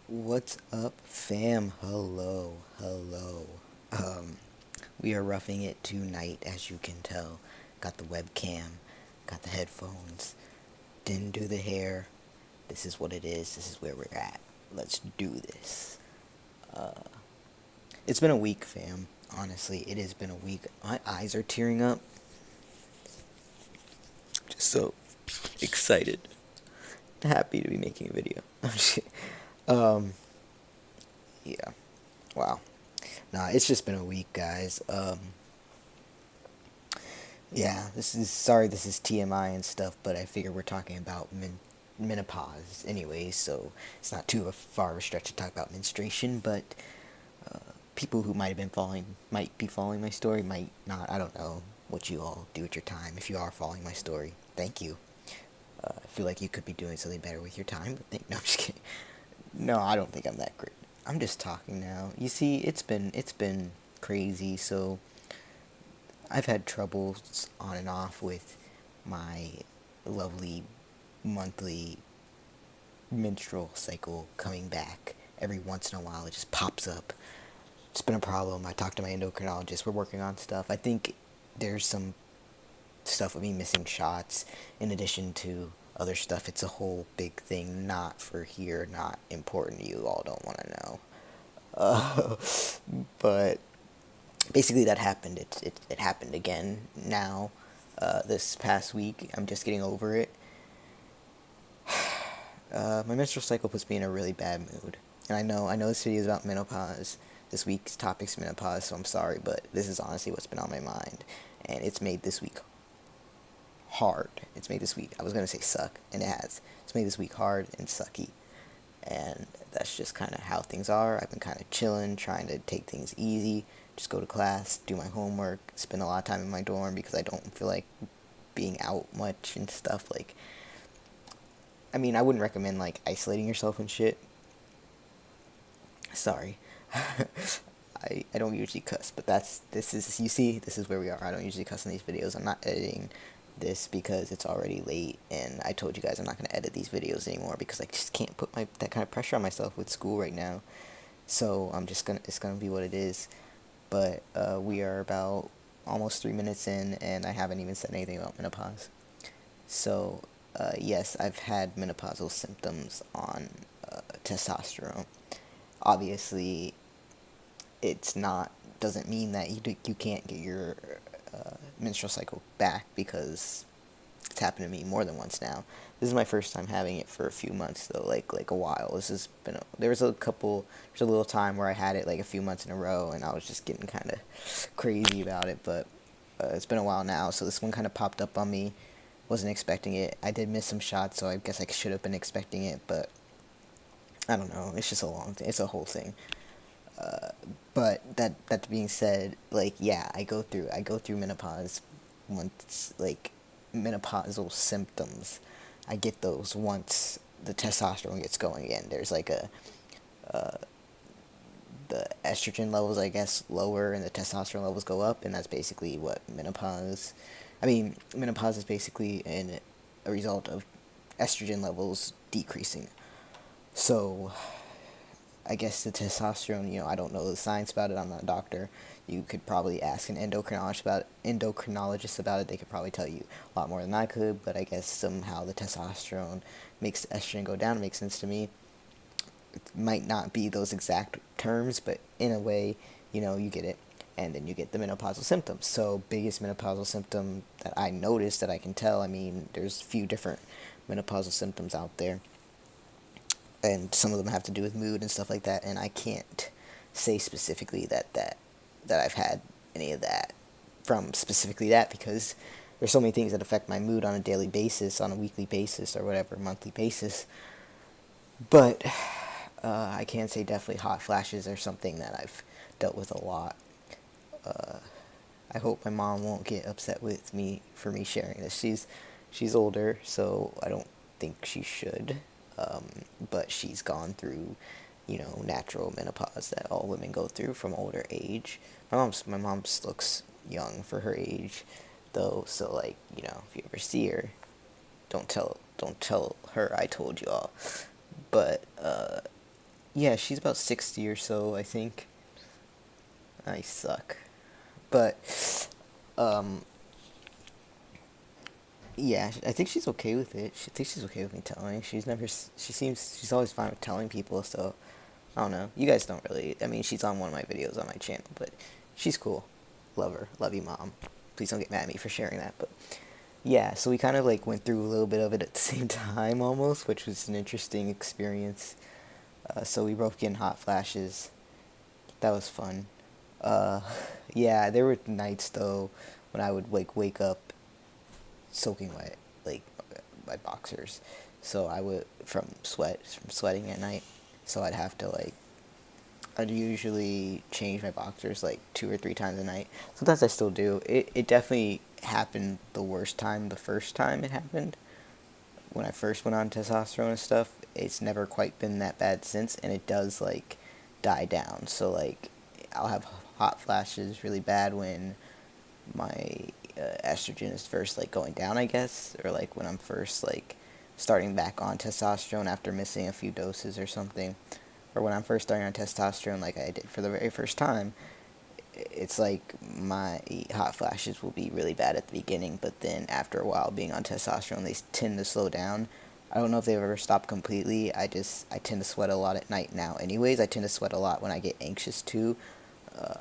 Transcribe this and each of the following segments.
What's up, fam? Hello. We are roughing it tonight, as you can tell. Got the webcam, got the headphones, didn't do the hair. This is what it is, this is where we're at. Let's do this. It's been a week, fam. Honestly, it has been a week. My eyes are tearing up. Just so excited. Happy to be making a video. I'm just kidding. Um, yeah. Wow. Nah, it's just been a week, guys. Yeah, this is TMI and stuff, but I figure we're talking about menopause anyway, so it's not too far of a stretch to talk about menstruation, but people who might be following my story, might not. I don't know what you all do at your time. If you are following my story, thank you. I feel like you could be doing something better with your time, but no, I'm just kidding. No, I don't think I'm that great. I'm just talking now. You see, it's been crazy, so I've had troubles on and off with my lovely monthly menstrual cycle coming back. Every once in a while, it just pops up. It's been a problem. I talked to my endocrinologist. We're working on stuff. I think there's some stuff with me missing shots in addition to other stuff. It's a whole big thing, not for here, not important. You all don't want to know. Uh, but basically that happened. It happened again now. This past week, I'm just getting over it. My menstrual cycle puts me in a really bad mood, and I know this video is about menopause. This week's topic's menopause, so I'm sorry, but this is honestly what's been on my mind, and it's made this week hard. It's made this week. I was gonna say suck, and it has. It's made this week hard and sucky, and that's just kind of how things are. I've been kind of chilling, trying to take things easy, just go to class, do my homework, spend a lot of time in my dorm because I don't feel like being out much and stuff. Like, I mean, I wouldn't recommend like isolating yourself and shit. Sorry. I don't usually cuss, but this is, you see, this is where we are. I don't usually cuss in these videos. I'm not editing this because it's already late, and I told you guys I'm not going to edit these videos anymore because I just can't put that kind of pressure on myself with school right now. So it's gonna be what it is. But we are about almost 3 minutes in, and I haven't even said anything about menopause. So yes, I've had menopausal symptoms on testosterone. Obviously, it's not doesn't mean that you can't get your menstrual cycle back, because it's happened to me more than once now. This is my first time having it for a few months though, like a while. There's a little time where I had it like a few months in a row, and I was just getting kind of crazy about it. But it's been a while now, so this one kind of popped up on me. Wasn't expecting it. I did miss some shots, so I guess I should have been expecting it, but I don't know. It's just a long thing. It's a whole thing. But that being said, like, yeah, I go through menopause once, like, menopausal symptoms. I get those once the testosterone gets going again. There's like the estrogen levels, I guess, lower, and the testosterone levels go up, and that's basically what menopause. I mean, menopause is basically a result of estrogen levels decreasing. So I guess the testosterone, I don't know the science about it. I'm not a doctor. You could probably ask an endocrinologist about it. They could probably tell you a lot more than I could. But I guess somehow the testosterone makes the estrogen go down. It makes sense to me. It might not be those exact terms, but in a way, you get it. And then you get the menopausal symptoms. So biggest menopausal symptom that I noticed, that I can tell. I mean, there's a few different menopausal symptoms out there, and some of them have to do with mood and stuff like that, and I can't say specifically that I've had any of that from specifically that, because there's so many things that affect my mood on a daily basis, on a weekly basis, or whatever, monthly basis. But I can say definitely hot flashes are something that I've dealt with a lot. uh, I hope my mom won't get upset with me for me sharing this. She's older, so I don't think she should. But she's gone through, natural menopause that all women go through from older age. My mom looks young for her age, though. So, like, if you ever see her, don't tell her I told you all. But Yeah, she's about 60 or so, I think. I suck. But, um, yeah, I think she's okay with it. She thinks she's okay with me telling. She's always fine with telling people, so I don't know. You guys don't really, I mean, she's on one of my videos on my channel, but she's cool. Love her. Love you, Mom. Please don't get mad at me for sharing that, but yeah, so we kind of like went through a little bit of it at the same time almost, which was an interesting experience. So we both getting hot flashes. That was fun. Uh, yeah, there were nights though when I would like wake up soaking wet, like my boxers. So I would from sweating at night. So I'd usually change my boxers like 2 or 3 times a night. Sometimes I still do. It definitely happened the worst time the first time it happened when I first went on testosterone and stuff. It's never quite been that bad since, and it does like die down. So like I'll have hot flashes really bad when my estrogen is first like going down, I guess, or like when I'm first like starting back on testosterone after missing a few doses or something, or when I'm first starting on testosterone like I did for the very first time. It's like my hot flashes will be really bad at the beginning, but then after a while being on testosterone, they tend to slow down. I don't know if they've ever stopped completely. I tend to sweat a lot at night now. Anyways, I tend to sweat a lot when I get anxious too,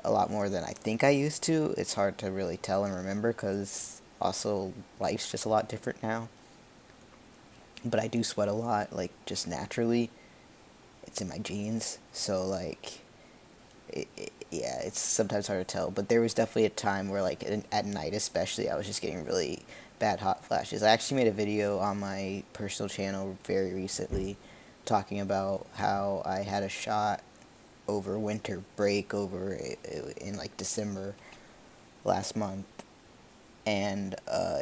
a lot more than I think I used to. It's hard to really tell and remember because also life's just a lot different now. But I do sweat a lot, like just naturally. It's in my genes, so like yeah, it's sometimes hard to tell. But there was definitely a time where, like, at night especially, I was just getting really bad hot flashes. I actually made a video on my personal channel very recently talking about how I had a shot over winter break over in like December last month, and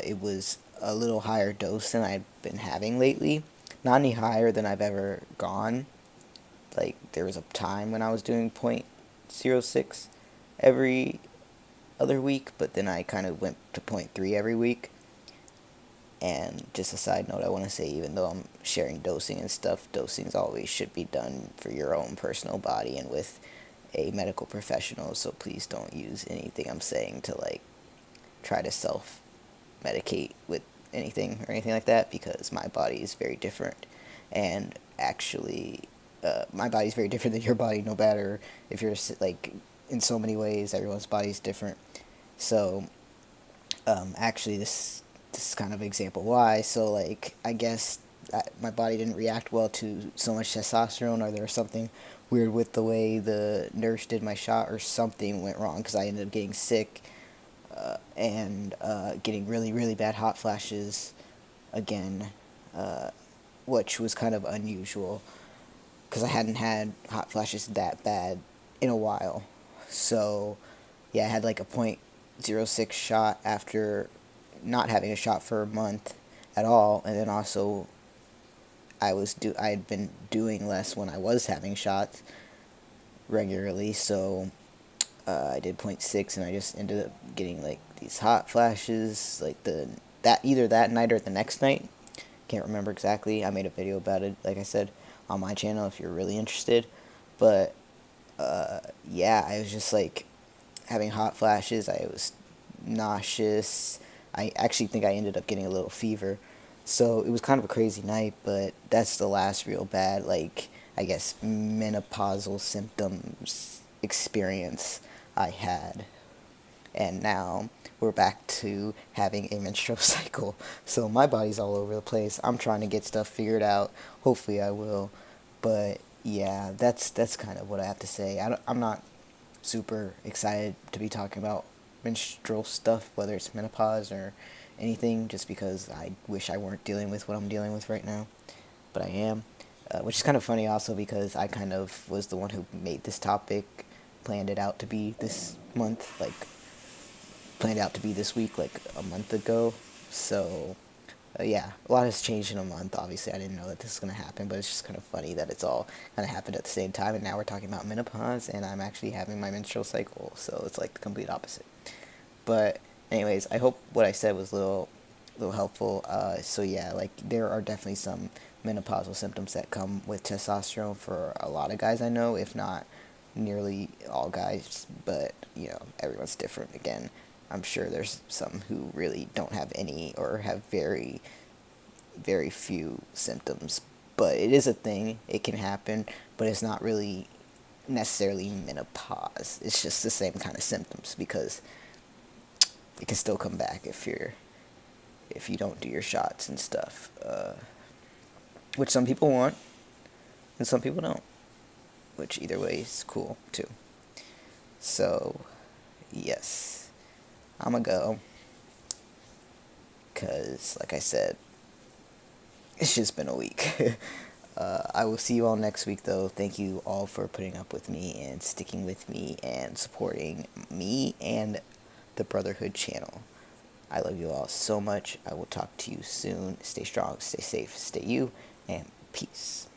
it was a little higher dose than I'd been having lately. Not any higher than I've ever gone. Like there was a time when I was doing .06 every other week, but then I kind of went to .3 every week. And just a side note, I want to say, even though I'm sharing dosing and stuff, dosings always should be done for your own personal body and with a medical professional. So please don't use anything I'm saying to like try to self medicate with anything or anything like that, because my body is very different. And actually, my body's very different than your body, no matter if you're like in so many ways, everyone's body's different. So, actually, this is kind of an example why. So, like, I guess my body didn't react well to so much testosterone, or there was something weird with the way the nurse did my shot, or something went wrong because I ended up getting sick and getting really, really bad hot flashes again, which was kind of unusual because I hadn't had hot flashes that bad in a while. So, yeah, I had like a .06 shot after not having a shot for a month at all, and then also I had been doing less when I was having shots regularly, so I did .6, and I just ended up getting like these hot flashes, like that either that night or the next night. Can't remember exactly. I made a video about it, like I said, on my channel if you're really interested. But yeah, I was just like having hot flashes. I was nauseous. I actually think I ended up getting a little fever. So it was kind of a crazy night, but that's the last real bad, like, I guess, menopausal symptoms experience I had. And now we're back to having a menstrual cycle. So my body's all over the place. I'm trying to get stuff figured out. Hopefully I will. But yeah, that's kind of what I have to say. I'm not super excited to be talking about menstrual stuff, whether it's menopause or anything, just because I wish I weren't dealing with what I'm dealing with right now. But I am. Which is kind of funny also because I kind of was the one who made this topic, planned it out to be this month, like planned out to be this week like a month ago. So yeah, a lot has changed in a month. Obviously, I didn't know that this was going to happen, but it's just kind of funny that it's all kind of happened at the same time. And now we're talking about menopause, and I'm actually having my menstrual cycle. So it's like the complete opposite. But anyways, I hope what I said was a little helpful. So yeah, like there are definitely some menopausal symptoms that come with testosterone for a lot of guys I know, if not nearly all guys, but everyone's different. Again, I'm sure there's some who really don't have any or have very, very few symptoms, but it is a thing. It can happen, but it's not really necessarily menopause. It's just the same kind of symptoms because it can still come back if you don't do your shots and stuff, which some people want and some people don't, which either way is cool too. So yes, I'ma go because, like I said, it's just been a week. I will see you all next week, though. Thank you all for putting up with me and sticking with me and supporting me and the Brotherhood channel. I love you all so much. I will talk to you soon. Stay strong, stay safe, stay you, and peace.